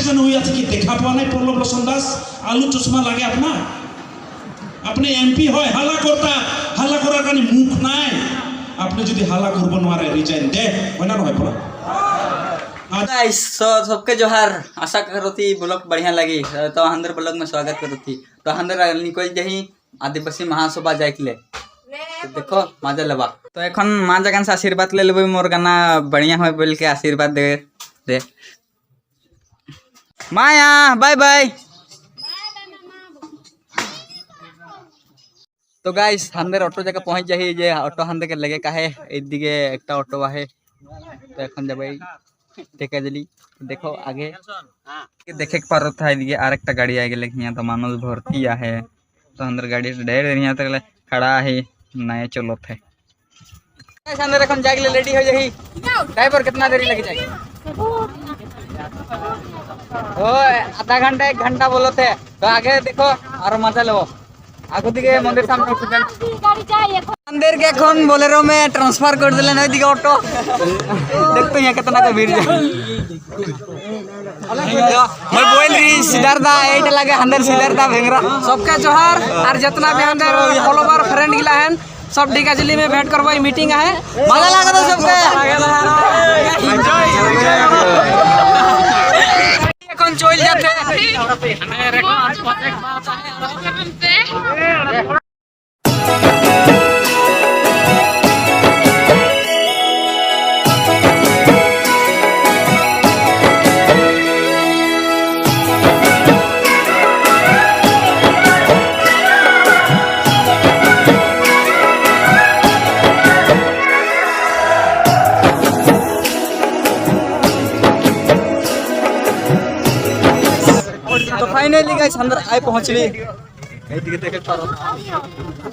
Accident হয়ে আছে কি দেখা পাওয়া নাই পল্লব লোচন দাস আলু চশমা লাগে আপনার আপনি এমপি হয় হাল্লা করার কারণে মুখ নাই আপনি যদি হাল্লা করবো নোয়ারে রিজাইন দে হয় না নহয় পড়া गाइस सबके जोहार आशा करो थी ब्लॉग बढ़िया लगी तो अंदर ब्लॉग में स्वागत करो थी तो अंदर निकल जाही आदिवासी महासभा जाए के लिए तो देखो मजा लेबा तो एखन माँ जगन से आशीर्वाद ले लेबे मोर गाना बढ़िया हो बोल के आशीर्वाद दे माया बाय बाय तो गाइस अंदर ऑटो जगह पहुंच जाही जे ऑटो अंदर के लगे काहे एदिके एकटा ऑटो आहे तो एखन जबई टेका जली देखो आगे देखे पार था ये आर एक गाड़ी आ गए यहाँ तो मानव भर्ती है तो अंदर गाड़ी से ढेर यहाँ तक खड़ा है नए चलो थे अंदर এখন जाके रेडी हो जाही ड्राइवर कितना देरी लग जाएगी ओ आधा घंटा 1 घंटा बोलो थे तो आगे देखो और मजा लो आगो दिखे मंदिर सामने उठेन मंदिर के এখন बोलेरो में ट्रांसफर कर दिले नई दिखे ऑटो देखते हैं कितना का भीड़ जाए मैं बोल रही सिद्धार्था एटा लगे अंदर सिद्धार्था भेंगरा सबके जोहार और जितना भी अंदर फॉलोवर फ्रेंड गिला है सब डिगाजली में भेंट करवाई मीटिंग है मजा लगा था सबके कौन चोल जाते तो फाइनली गाइस अंदर आए पहुंचली देखे पारो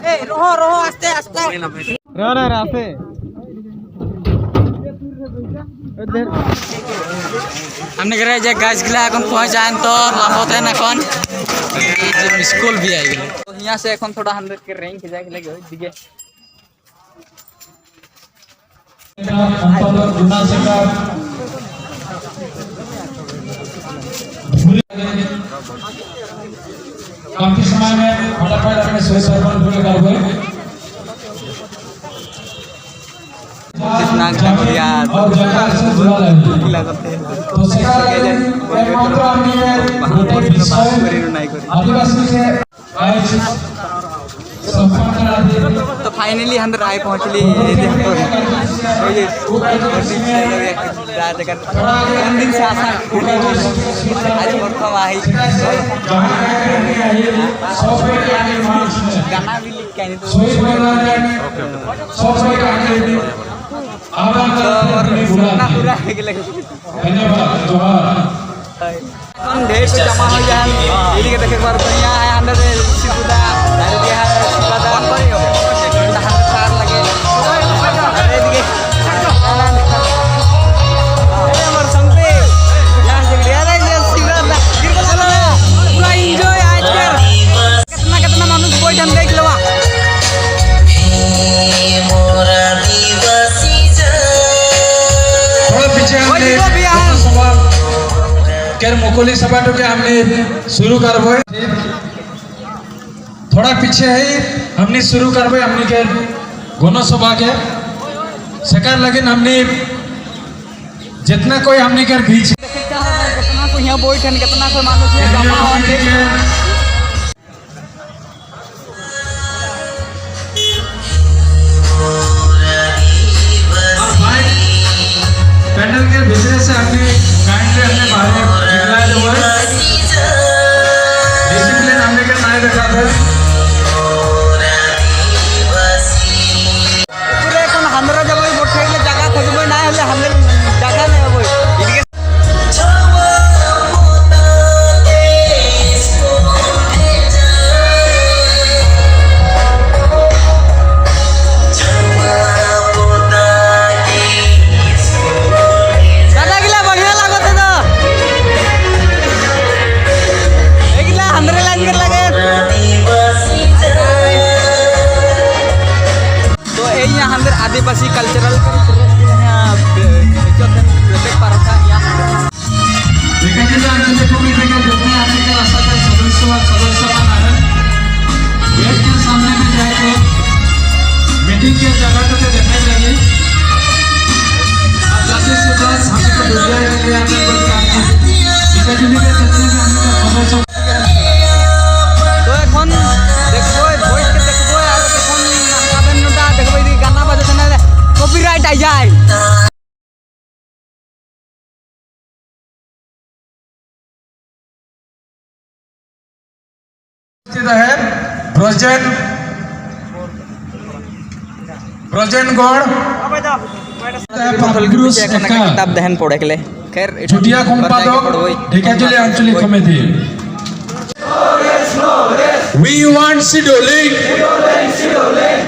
ए रहो आस्ते आस्ते रे आस्ते हमने करे जे गाइस गिला এখন পৌঁছান তো লাভত है এখন स्कूल भी आई गेले तो यहां से এখন थोड़ा अंदर के रैंक जाए के लगे दिखे काफी समय में फटाफट अपने स्वयं पूरे कर हुए कितना घटिया और जगह से जुड़ा लगते हैं तो आदिवासी से तो फाइनली अंदर आए पहुंचली दिन से आशा आज प्रथम आई गाना भी लिख के ढेर से जमा हो जाए देखे बार बढ़िया है अंदर सीधा दिया है लगे कितना मानुष बैठन देख लो मुकुली सभा के हमने शुरू करबो थोड़ा पीछे है हमने शुरू करबो हमने के गण सभा के सेकर लगिन हमने जितना कोई हमने के बीच कितना को यहाँ बैठन कितना कोई मानुष जमा हो पैनल के भीतर से हमने काइंडली हमने बाहर निकला जो है डिसिप्लिन हमने के नहीं रखा था पूरे कौन हमरा जब बैठे के जगह खोजबे ना हले हमने जगह नहीं होबे दादा गिला बढ़िया लागो जिला अंजलि कमेटी के जितने आने के आशा के सदस्यमान आए गेट के सामने में जाके मीटिंग के जगह को देखने लगे जैसे से बस हमें को दुनिया के लिए आने पर काम टीका जिले के जितने भी आने के सदस्य তো এখন দেখবো ভয়েস কে দেখবো আর এখন গাবেন নোটা দেখবো এই গানা বাজাতে না কপিরাইট আই যায় स्थित है ब्रजेन गौड़ এখন একটা কিতাব দেখেন পড়ে গেলে खैर छुटिया সম্পাদক ঢেকাজলি আঞ্চলিক committee We want scheduling.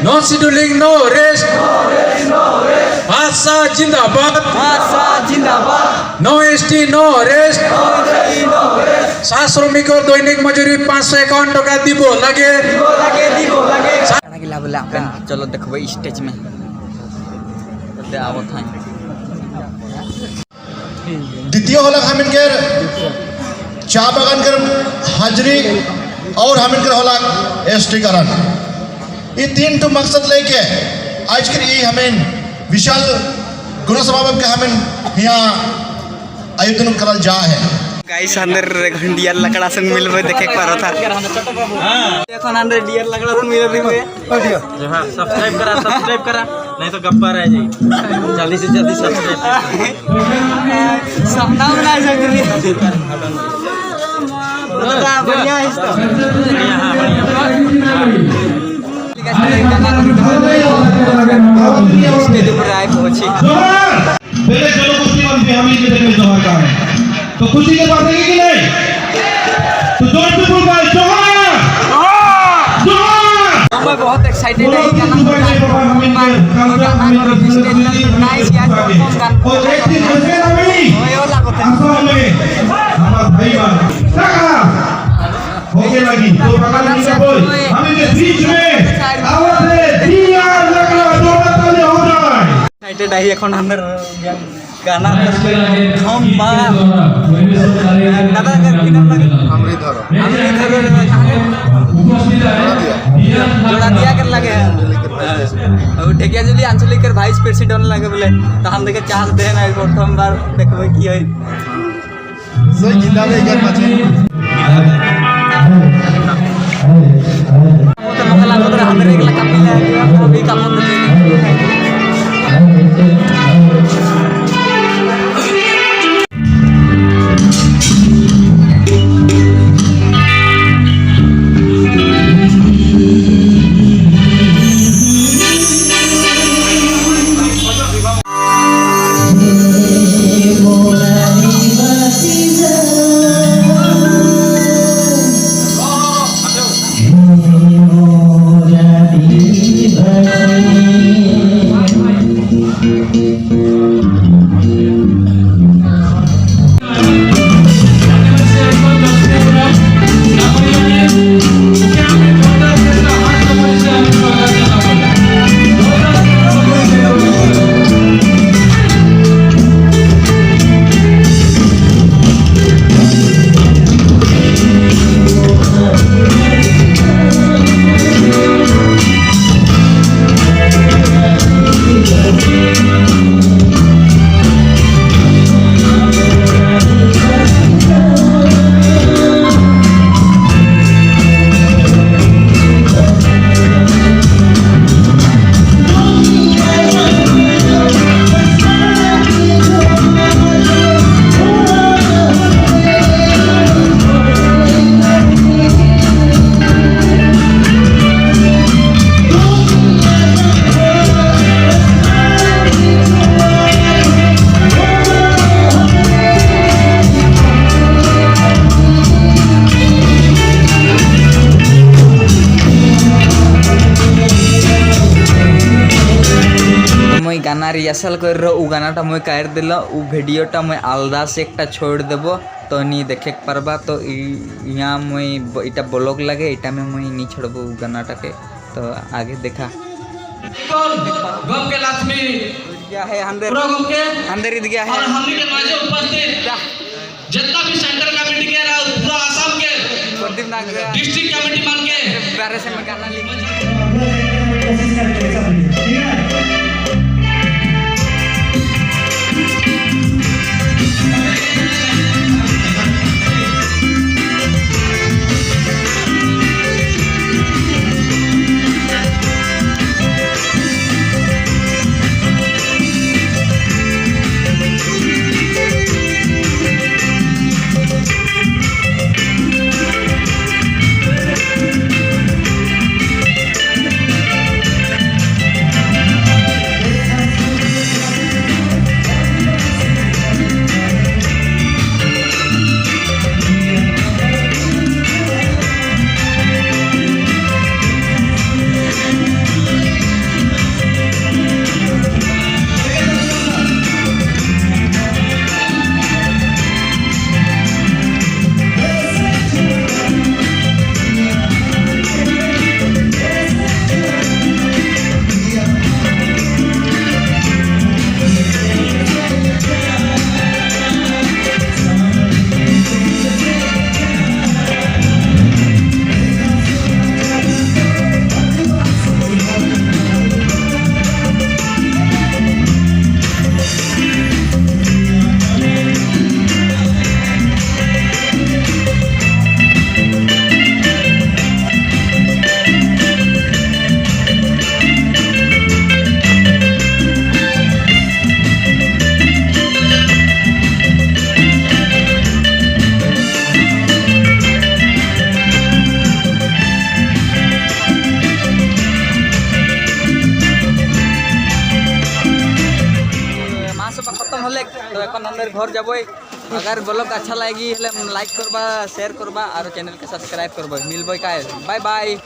No scheduling, no rest. Bhasa Jindabad. ভাষা জিন্দাবাদ No ST, no rest. শ্রমিকর দৈনিক মজুরি 551 টাকা দিব লাগে गाना गिला बोले अपन चलो देखबो स्टेज में दे आवत हैं द्वितीय होला हमिनकर चा बागान कर हाजरी और हमिनकर होला एसटी करण ये तीन तो मकसद लेके आज के ये हमें विशाल गुना समागम के हमें यहाँ आयोजन करल जा है गाइस अंदर डियर लकड़ा संग मिलबे देखे पारो था এখন अंदर डियर लकड़ा संग मिलबे हाँ सब्सक्राइब करा नहीं तो गप्पा रह जाए जल्दी से जल्दी सब्सक्राइब सपना बना सकते बढ़िया है तो स्टेज पर आए पहुंची पहले चलो कुश्ती वाली हम ही देखने जोहर का है तो खुशी के बात है कि नहीं तो जोर से बोल भाई जोहर जोहर मैं बहुत एक्साइटेड है गाना नाइस यार और एक दिन बचे ना भाई ओयो लागत है आसमान में हमारा भाई बात लगा होके लगी तो पकड़ नहीं बोल हम इनके बीच में आवाज है दिया लगा दोनों ताले हो जाए एक्साइटेड है এখন अंदर गाना हम बा दादा का की नाम लगे जोड़ा दिया कर लगे और ढेकियाजुली आंचलिक कर वाइस प्रेसिडेंट लगे बोले तो हम देखे चांस दे ना प्रथम बार देखबे की होई सही जिला में कर मचे तो मतलब उधर हमरे एक लका मिला अभी काम होते गाना रिहर्सल कर रहा उ गानाटा मुई कर दिल उ वीडियोटा मुई आलदा से एक छोड़ देव तो नहीं देखे पारबा तो यहाँ मुई इटा ब्लॉग लगे इटा में मुई नहीं छोड़ब उ गानाटा के तो आगे देखा गम के लक्ष्मी क्या है अंदर पूरा गम के अंदर गया है और हमनी के माजे उपस्थित जितना भी सेंटर जैसे मैं गाना लिखूं। कोशिश करके सब ठीक है। खत्म होले तो এখন अंदर घर जाबई। अगर ब्लॉग अच्छा लगी हले लाइक करबा, शेयर करबा और चैनल के सब्सक्राइब करबा। मिलबई का बाय बाय।